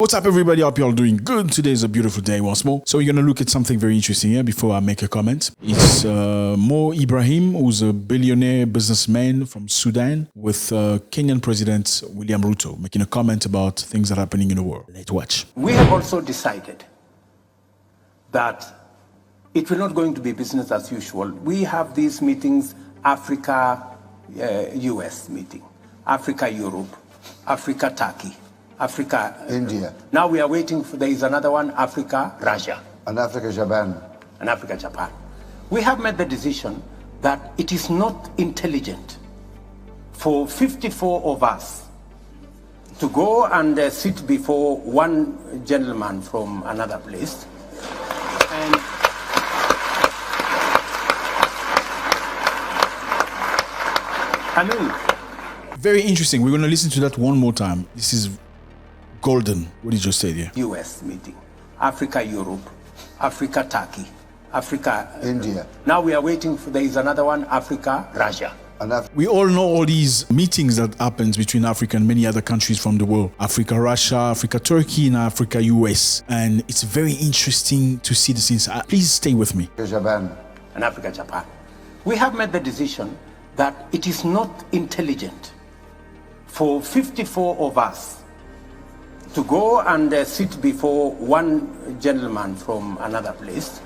What's up, everybody? Hope you're all doing good. Today is a beautiful day once more. So we're going to look at something very interesting here before I make a comment. It's Mo Ibrahim, who's a billionaire businessman from Sudan, with Kenyan President William Ruto, making a comment about things that are happening in the world. Let's watch. We have also decided that it will not going to be business as usual. We have these meetings, Africa-US meeting, Africa-Europe, Africa-Turkey, Africa, India. Now we are waiting for, there is another one, Africa, Russia. And Africa, Japan. And Africa, Japan. We have made the decision that it is not intelligent for 54 of us to go and sit before one gentleman from another place. And I mean, very interesting. We're going to listen to that one more time. This is golden. What did you say there? US meeting, Africa, Europe, Africa, Turkey, Africa, India. Now we are waiting for, there is another one, Africa, Russia. We all know all these meetings that happens between Africa and many other countries from the world. Africa, Russia, Africa, Turkey, and Africa, US. And it's very interesting to see the scenes. Please stay with me. Japan. And Africa, Japan. We have made the decision that it is not intelligent for 54 of us to go and sit before one gentleman from another place.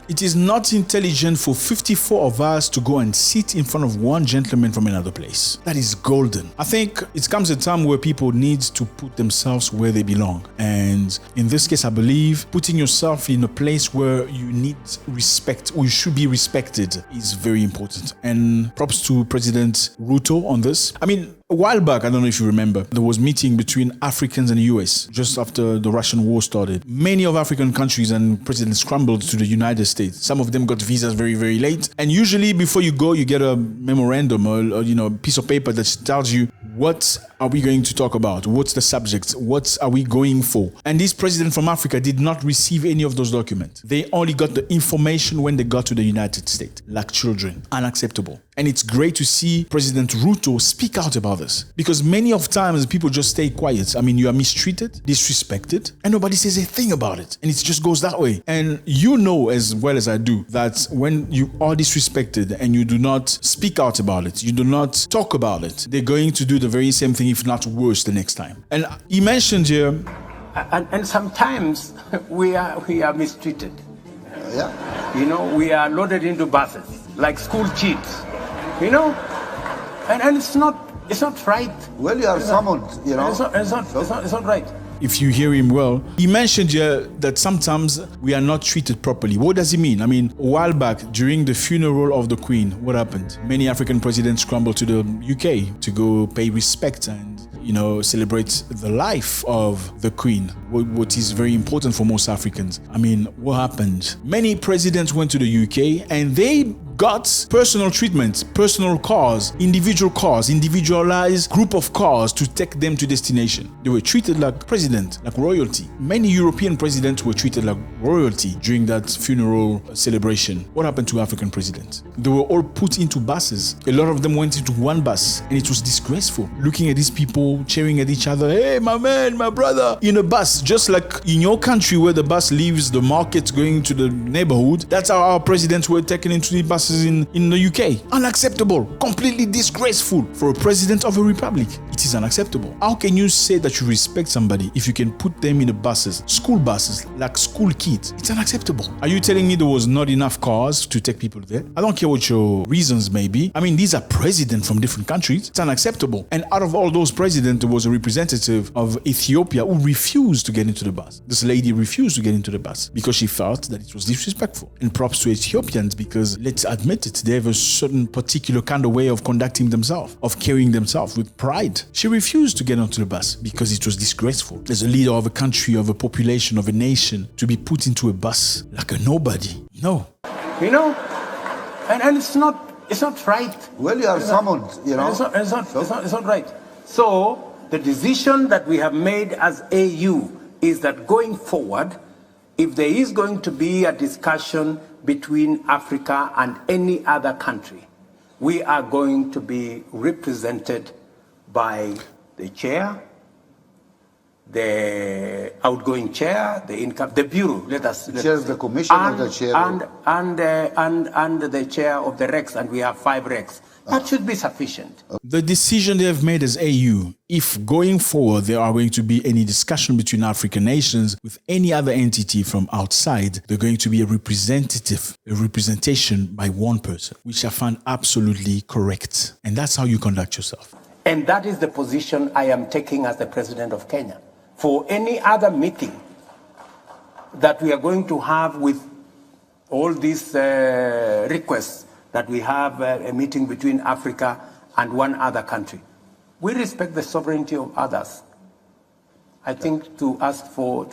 It is not intelligent for 54 of us to go and sit in front of one gentleman from another place. That is golden. I think it comes a time where people need to put themselves where they belong. And in this case, I believe putting yourself in a place where you need respect or you should be respected is very important. And props to President Ruto on this. I mean, a while back, I don't know if you remember, there was a meeting between Africans and the US just after the Russian war started. Many of African countries and presidents scrambled to the United States. Some of them got visas very, very late. And usually before you go, you get a memorandum or a piece of paper that tells you what are we going to talk about? What's the subject? What are we going for? And this president from Africa did not receive any of those documents. They only got the information when they got to the United States, like children. Unacceptable. And it's great to see President Ruto speak out about this, because many of times people just stay quiet. I mean, you are mistreated, disrespected, and nobody says a thing about it. And it just goes that way. And you know as well as I do that when you are disrespected and you do not speak out about it, you do not talk about it, they're going to do the very same thing, if not worse, the next time. And he mentioned here, and sometimes we are mistreated. Yeah. You know, we are loaded into buses like school cheats. You know, and it's not right. Well, you are summoned, you know. It's not right. if you hear him well, he mentioned here that sometimes we are not treated properly. What does he mean? I mean, a while back, during the funeral of the Queen, what happened? Many African presidents scrambled to the UK to go pay respect and, celebrate the life of the Queen, what is very important for most Africans. I mean, what happened? Many presidents went to the UK and they got personal treatment, personal cars, individualized group of cars to take them to destination. They were treated like president, like royalty. Many European presidents were treated like royalty during that funeral celebration. What happened to African presidents? They were all put into buses. A lot of them went into one bus and it was disgraceful. Looking at these people cheering at each other, hey, my man, my brother, in a bus, just like in your country where the bus leaves the market going to the neighborhood. That's how our presidents were taken into the buses in the UK. Unacceptable, completely disgraceful for a president of a republic. It is unacceptable. How can you say that you respect somebody if you can put them in the buses, school buses, like school kids? It's unacceptable. Are you telling me there was not enough cars to take people there? I don't care what your reasons may be. I mean, these are presidents from different countries. It's unacceptable. And out of all those presidents, there was a representative of Ethiopia who refused to get into the bus. This lady refused to get into the bus because she felt that it was disrespectful. And props to Ethiopians, because let's admit it, they have a certain particular kind of way of conducting themselves, of carrying themselves with pride. She refused to get onto the bus because it was disgraceful. As a leader of a country, of a population, of a nation, to be put into a bus like a nobody. No. And it's not right. Well, you are summoned, It's not right. So the decision that we have made as AU is that going forward, if there is going to be a discussion between Africa and any other country, we are going to be represented by the chair, the outgoing chair, the bureau. Let chair of the commission or the chair and the chair of the RECs, and we have 5 RECs. That should be sufficient. The decision they have made as AU, if going forward there are going to be any discussion between African nations with any other entity from outside, they're going to be a representation by one person, which I find absolutely correct. And that's how you conduct yourself. And that is the position I am taking as the president of Kenya. For any other meeting that we are going to have with all these requests, that we have a meeting between Africa and one other country. We respect the sovereignty of others. I think to ask for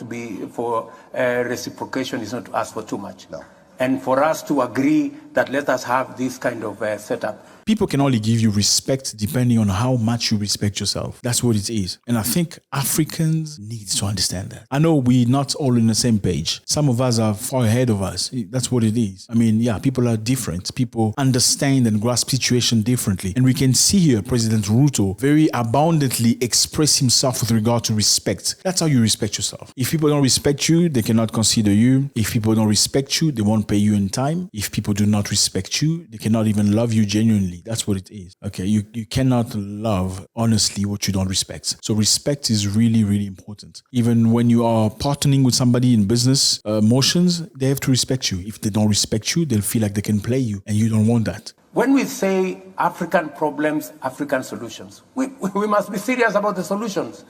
reciprocation is not to ask for too much. No. And for us to agree that let us have this kind of setup. People can only give you respect depending on how much you respect yourself. That's what it is. And I think Africans need to understand that. I know we're not all on the same page. Some of us are far ahead of us. That's what it is. I mean, yeah, people are different. People understand and grasp situation differently. And we can see here President Ruto very abundantly express himself with regard to respect. That's how you respect yourself. If people don't respect you, they cannot consider you. If people don't respect you, they won't pay you in time. If people do not respect you, they cannot even love you genuinely. That's what it is. Okay, you cannot love honestly what you don't respect. So respect is really, really important. Even when you are partnering with somebody in business motions, they have to respect you. If they don't respect you, they'll feel like they can play you, and you don't want that. When we say African problems, African solutions, we must be serious about the solutions.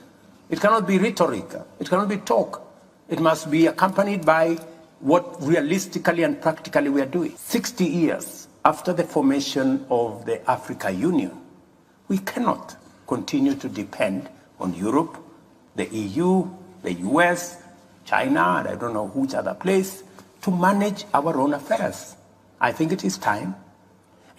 It cannot be rhetoric. It cannot be talk. It must be accompanied by what realistically and practically we are doing. 60 years after the formation of the Africa Union, we cannot continue to depend on Europe, the EU, the US, China, and I don't know which other place, to manage our own affairs. I think it is time.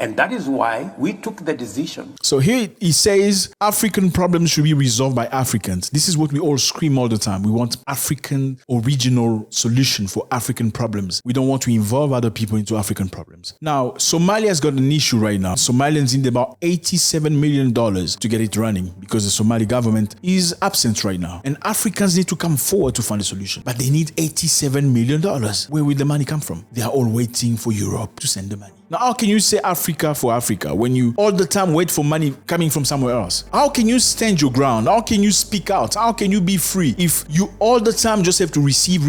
And that is why we took the decision. So here he says African problems should be resolved by Africans. This is what we all scream all the time. We want African original solution for African problems. We don't want to involve other people into African problems. Now, Somalia's got an issue right now. Somalians need about $87 million to get it running because the Somali government is absent right now. And Africans need to come forward to find a solution. But they need $87 million. Where will the money come from? They are all waiting for Europe to send the money. Now, how can you say Africa for Africa when you all the time wait for money coming from somewhere else? How can you stand your ground? How can you speak out? How can you be free if you all the time just have to receive?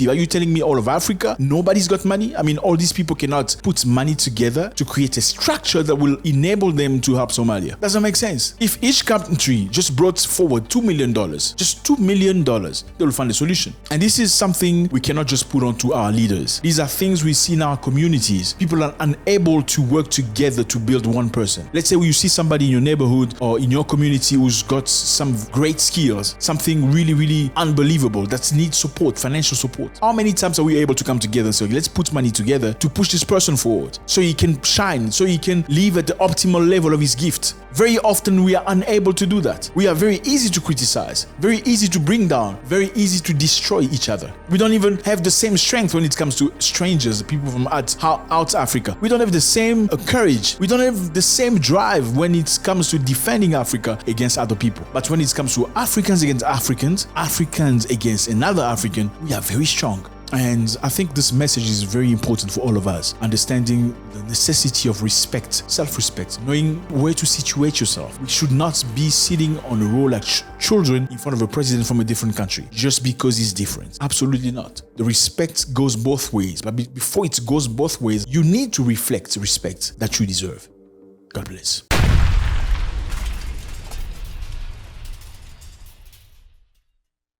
Are you telling me all of Africa, nobody's got money? I mean, all these people cannot put money together to create a structure that will enable them to help Somalia. Doesn't make sense. If each country just brought forward $2 million, just $2 million, they will find a solution. And this is something we cannot just put onto our leaders. These are things we see in our communities. People are unable to work together to build one person. Let's say you see somebody in your neighborhood or in your community who's got some great skills, something really, really unbelievable that needs support, financial support. How many times are we able to come together and say, let's put money together to push this person forward so he can shine, so he can live at the optimal level of his gift? Very often we are unable to do that. We are very easy to criticize, very easy to bring down, very easy to destroy each other. We don't even have the same strength when it comes to strangers, people from out Africa. We don't have the same courage. We don't have the same drive when it comes to defending Africa against other people. But when it comes to Africans against Africans, Africans against another African, we are very strong. And I think this message is very important for all of us. Understanding the necessity of respect, self-respect, knowing where to situate yourself. We should not be sitting on a row like children in front of a president from a different country just because he's different. Absolutely not. The respect goes both ways. But before it goes both ways, you need to reflect respect that you deserve. God bless.